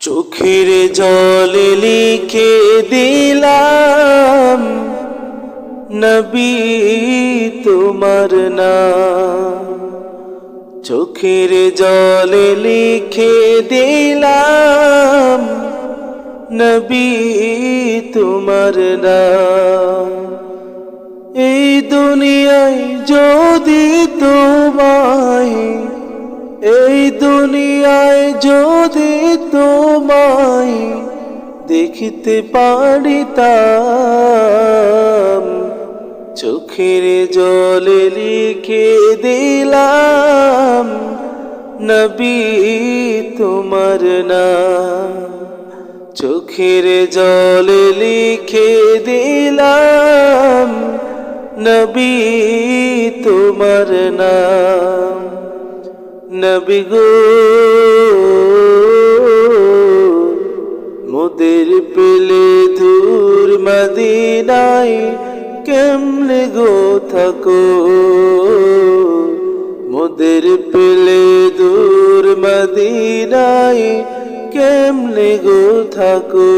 চোখের জলে লিখে দিলাম নবী তোমার নাম। চোখের জলে লিখে দিলাম নবী তোমার নাম। এই দুনিয়ায় যদি তোমায়, এই দুনিয়ায় যদি তোমায় দেখিতে পারিতাম, চোখের জলে লিখে দিলাম নবী তোমার নাম। চোখের জলে লিখে দিলাম নবী তোমার নাম। নবী গো মোদের পেলে দূর মদিনায় কেমনে গো থাকো, মোদের পেলে দূর মদিনায় কেমনে গো থাকো।